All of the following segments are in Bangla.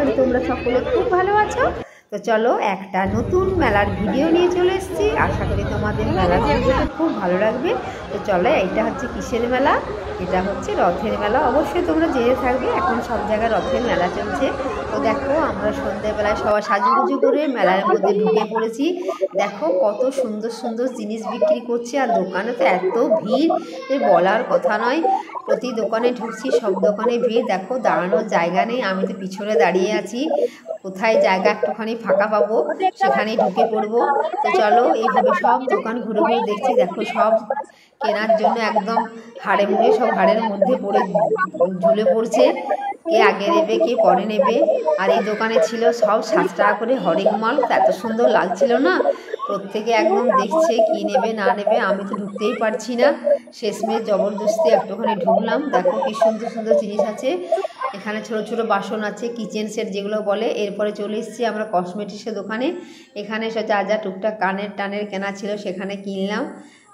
করি তোমরা সকলে খুব ভালো আছো। তো চলো একটা নতুন মেলার ভিডিও নিয়ে চলে এসেছি। আশা করি তোমাদের মেলার ভিডিওটা খুব ভালো লাগবে। তো চলো, এটা হচ্ছে কিসের মেলা? এটা হচ্ছে রথের মেলা। অবশ্যই তোমরা জেনে থাকবে, এখন সব জায়গায় রথের মেলা চলছে। তো দেখো, আমরা সন্ধ্যেবেলায় সবাই সাজুগুজু করে মেলার মধ্যে ঢুকে পড়েছি। দেখো কত সুন্দর সুন্দর জিনিস বিক্রি করছে, আর দোকানে তো এত ভিড় বলার কথা নয়। প্রতি দোকানে ঢুকছি, সব দোকানে ভিড়। দেখো দাঁড়ানোর জায়গা নেই, আমি তো পিছনে দাঁড়িয়ে আছি। কোথায় জায়গা একটুখানি ফাঁকা পাবো সেখানেই ঢুকে পড়বো। তো চলো, এইভাবে সব দোকান ঘুরে ঘুরে দেখছি। দেখো সব কেনার জন্য একদম হাড়ে মুড়ে সব হাড়ের মধ্যে পড়ে ঝুলে পড়ছে। কে আগে নেবে কে পরে নেবে। আর এই দোকানে ছিল সব 7 টাকা করে হরেক মাল। এত সুন্দর লাগছিল না, প্রত্যেকে একদম দেখছে কি নেবে না নেবে। আমি তো ঢুকতেই পারছি না, শেষমেশ জবরদস্তি একটুখানি ঢুকলাম। দেখো কি সুন্দর সুন্দর জিনিস আছে এখানে, ছোট ছোট বাসন আছে, কিচেন সেট যেগুলো বলে। এরপরে চলে এসেছি আমরা কসমেটিক্সের দোকানে। এখানে সব যা যা টুকটাক কানের টানের কেনা ছিল সেখানে কিনলাম।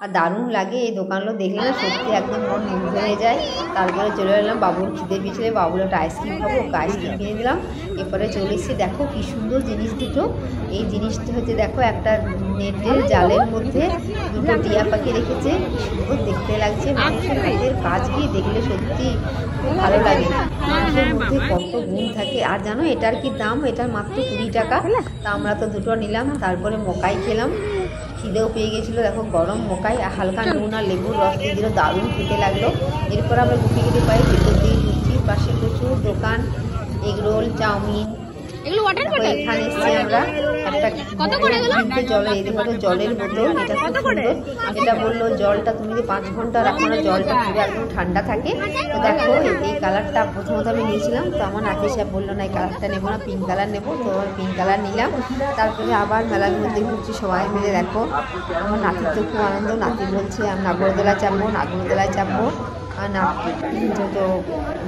আর দারুণ লাগে এই দোকানগুলো দেখলে না, সত্যি একদম মন মুগ্ধ হয়ে যায়। তারপরে চলে এলাম বাবুর খিদে পিছলে, বাবুর একটা আইসক্রিম খাবো, ওকে আইসক্রিম কিনে দিলাম। এরপরে চলে এসেছি। দেখো কি সুন্দর জিনিস দুটো। এই জিনিসটা হচ্ছে দেখো একটা নেটের জালের মধ্যে দুটো টিয়া পাখি রেখেছে, সুন্দর দেখতে লাগছে। মানুষের হাতের কাজ কি দেখলে সত্যি খুব ভালো লাগে। মানুষের মধ্যে কত গুণ থাকে। আর জানো এটার কি দাম? এটার মাত্র 20 টাকা। তা আমরা তো দুটো নিলাম। তারপরে মকাই খেলাম, খিদেও পেয়ে গেছিলো। দেখো গরম মকাই, হালকা নুন আর লেবুর রস দিয়ে দিল, দারুণ খেতে লাগলো। এরপর আমরা গুটি গুটি পাই ভেতর দিয়ে ঢুকছি। পাশে প্রচুর দোকান, এগরোল, চাউমিন। এখানে এসছি আমরা একটা জলের, এই দেখো জলের বোতল, এটা খুব সুন্দর। এটা বললো জলটা তুমি যদি 5 ঘন্টা রাখো না, জলটা পুরো একদম ঠান্ডা থাকে। তো দেখো এই কালারটা প্রথমত আমি নিয়েছিলাম, তো আমার নাতি সাহেব বললো না এই কালারটা নেবো না, পিঙ্ক কালার নেবো। তো আমার পিঙ্ক কালার নিলাম। তারপরে আবার মেলার মধ্যে ঘুরছি সবাই মিলে। দেখো আমার নাতির তো খুব আনন্দ, নাতি বলছে আমি নাগরদোলায় চাপবো, নাগরদোলায় চাপবো। আর তো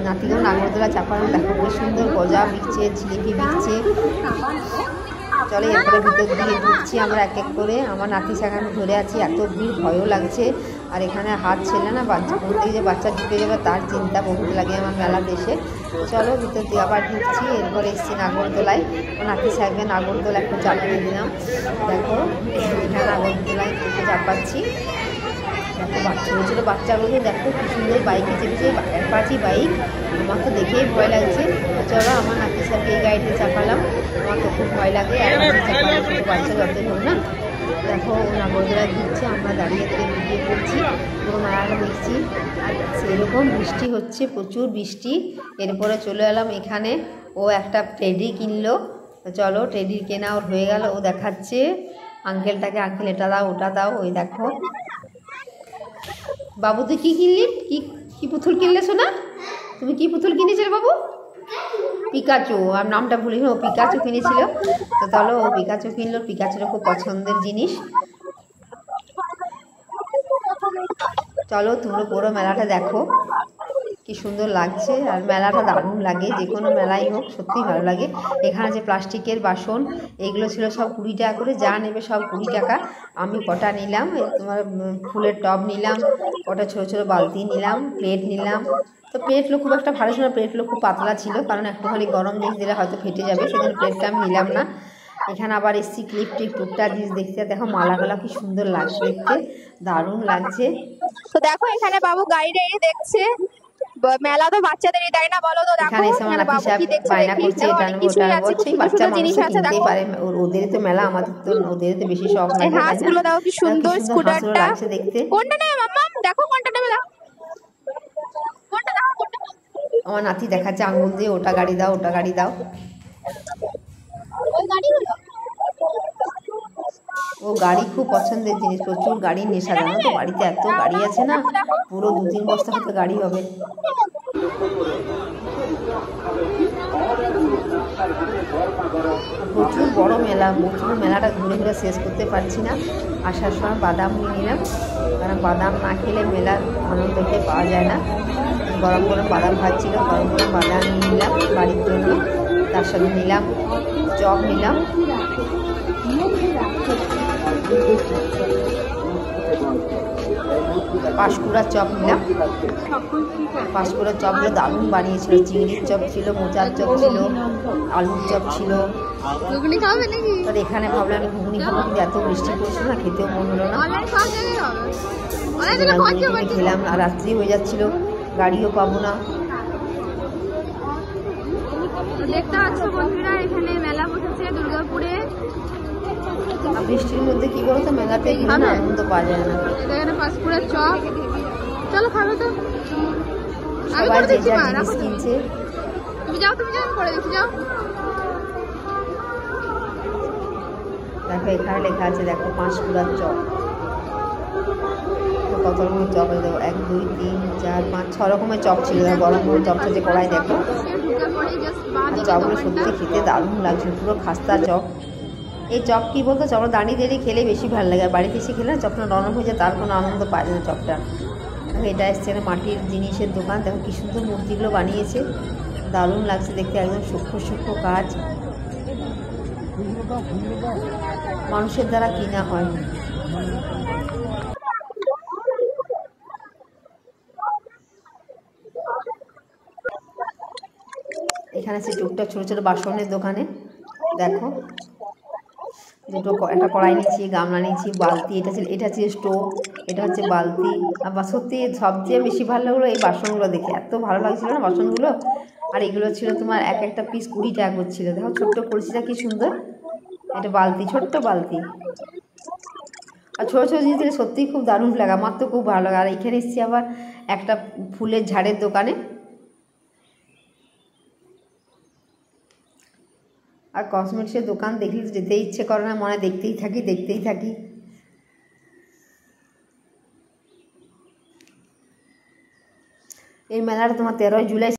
নাতিকেও নাগরদোলা চাপানো। দেখো খুব সুন্দর গজা বিকছে, জিলিপি বিকছে। চলে এরপরে ভিতর দিকে ঢুকছি আমরা এক এক করে। আমার নাতি সেখানে ধরে আছি, এত ভিড় ভয়ও লাগছে। আর এখানে হাত ছেলে না, বাচ্চা কোন দিকে যে বাচ্চা ঢুকে যাবে তার চিন্তা বহুত লাগে আমার মেলা দেশে। চলো ভিতর দিয়ে আবার ঢুকছি। এরপরে এসেছি নাগরদোলায়, নাতি সাহেবকে নাগরদোলা একটু চাপিয়ে দিলাম। দেখো এখানে নাগরদোলায় একটু চাপাচ্ছি। দেখো ছোটো ছোটো বাচ্চাগুলো দেখো কি সুন্দর বাইকে চেপেছে, অ্যাপাচি বাইক। আমার তো দেখেই ভয় লাগছে। চলো আমার নাতি সাহেবকে এই গাড়িতে চাপালাম, আমার তো খুব ভয় লাগে অ্যাপাচি চাপালে, ছোটো বাচ্চা যতই হোক না। দেখো নাগরদোলায় ঘুরছে, আমরা দাঁড়িয়ে থেকে ভিডিও করছি, পুরো মেলাটা দেখছি। আর সেরকম বৃষ্টি হচ্ছে, প্রচুর বৃষ্টি। এরপরে চলে এলাম এখানে, ও একটা টেডি কিনলো। চলো টেডির কেনা ওর হয়ে গেল। ও দেখাচ্ছে আঙ্কেলটাকে, আঙ্কেল এটা দাও ওটা দাও। ওই দেখো বাবু তুই কী কিনলি? কি পুতুল কিনলে শোনা? তুমি কি পুতুল কিনেছিলে বাবু? পিকাচু। আর নামটা ভুলি, ও পিকাচু কিনেছিল। তো চলো ও পিকাচু কিনলো, পিকাচুর খুব পছন্দের জিনিস। চলো তোমরা পুরো মেলাটা দেখো কি সুন্দর লাগছে। আর মেলাটা দারুণ লাগে, যে কোনো মেলাই হোক সত্যি ভালো লাগে। এখানে যে প্লাস্টিকের বাসন এগুলো ছিল সব 20 টাকা করে, যা নেবে সব 20 টাকা। আমি কটা নিলাম, তোমার ফুলের টব নিলাম, কটা ছোটো ছোটো বালতি নিলাম, প্লেট নিলাম। তো প্লেটগুলো খুব একটা ভালো ছিল না, প্লেটগুলো খুব পাতলা ছিল, কারণ একটুখানি গরম জিনিস দিলে হয়তো ফেটে যাবে, সেজন্য প্লেটটা আমি নিলাম না। এখানে আবার এসছি ক্লিপ টিপ টুকটাক জিনিস দেখতে। দেখো মালাগুলো কি সুন্দর লাগছে দেখতে, দারুণ লাগছে। তো দেখো এখানে বাবু গাড়ি টাড়ি দেখছে। মেলা তো বাচ্চাদেরই তাই না বলো? তো দেখো বাবু কি দেখছে, বায়না করছে, এটা নেবো ওটা নেবো। বাচ্চা জিনিস আছে কিনতেই পারে, ওদের তো মেলা, আমাদের তো ওদের তো বেশি শখ লাগে। হাঁসগুলো দেখো কি সুন্দর, স্কুটারটা লাগছে দেখতে। কোনটা নেবে মাম্মা? দেখো কোনটা নেবে, দেখো কোনটা, দেখো কোনটা। আমার নাতি দেখাচ্ছে আঙুল দিয়ে, ওটা গাড়ি দাও ওটা গাড়ি দাও। ওই গাড়িগুলো ও গাড়ি খুব পছন্দের জিনিস, প্রচুর গাড়ির নেশা। জানো তো বাড়িতে এত গাড়ি আছে না, পুরো 2-3 বস্তা হয়তো গাড়ি হবে। প্রচুর বড় মেলা, প্রচুর মেলাটা ঘুরে ঘুরে শেষ করতে পারছি না। আসার সময় বাদাম নিয়ে নিলাম, কারণ বাদাম না খেলে মেলার আনন্দকে পাওয়া যায় না। গরম গরম বাদাম খাচ্ছিল, গরম গরম বাদাম নিয়ে নিলাম বাড়ির জন্য। তার সাথে নিলাম চপ নিলাম। পাঁশকুড়ার চপ নিলাম। পাঁশকুড়ার চপগুলো দারুণ বানিয়েছিল, চিংড়ির চপ ছিল, মোচার চপ ছিল, আলুর চপ ছিল। আর এখানে ভাবলাম আমি ঘুগনি খাবো, কিন্তু এত বৃষ্টি পড়ছিল না, খেতেও মন হলো না। খেলাম আর রাত্রি হয়ে যাচ্ছিল, গাড়িও পাবো না। দেখতে পাচ্ছ বন্ধুরা, এখানে মেলা বসেছে দুর্গাপুরে। বৃষ্টির মধ্যে কি বলতো, মেলাতে ঘুরে আনন্দ পাওয়া যায় না। এখানে পাঁশকুড়ার চপ, চলো খাবে তো। সবাই যে যা জিনিস কিনছে। তুমি যাও করে দিচ্ছি, যাও। দেখো এখানে লেখা আছে, দেখো পাঁশকুড়ার চপ। কত রকমের চপ আছে, দেখো 1 2 3 4 5 6 রকমের চপ ছিল। গরম গরম চপটা যে কড়াই, দেখো চপগুলো সত্যি খেতে দারুণ লাগছে, পুরো খাস্তা চপ। এই চপ কি বলতো, চপটা দাঁড়িয়ে দাঁড়িয়ে খেলে বেশি ভালো লাগে, আর বাড়িতে এসে খেলে চপটা নরম হয়ে যায়, তার কোনো আনন্দ পাওয়া যায় না চপটা। এটা এসছে মাটির জিনিসের দোকান, দেখো কি সুন্দর মূর্তিগুলো বানিয়েছে, দারুণ লাগছে দেখতে, একদম সূক্ষ্ম সূক্ষ্ম কাজ, মানুষের দ্বারা কিনা হয়। এখানে আছে টুকটাক ছোটো ছোটো বাসনের দোকানে, দেখো একটা কড়াই নিয়েছি, গামলা নিয়েছি, বালতি, এটা হচ্ছে স্টোভ, এটা হচ্ছে বালতি। আর সত্যি সবচেয়ে বেশি ভালো লাগলো এই বাসনগুলো দেখে, এত ভালো লাগছিল না বাসনগুলো। আর এগুলো ছিল তোমার একটা পিস 20 টাকা করছিল। দেখো ছোট্ট কলসিটা কি সুন্দর, এটা বালতি, ছোট্ট বালতি। আর ছোটো ছোটো জিনিস দিলে সত্যিই খুব দারুণ লাগে, আমার তো খুব ভালো লাগে। আর এখানে এসেছি আবার একটা ফুলের ঝাড়ের দোকানে, আর কসমেটিক্সের দোকান দেখলে যেতে ইচ্ছে করে না, মনে দেখতেই থাকি। এই মেলাটা তোমার 13 জুলাই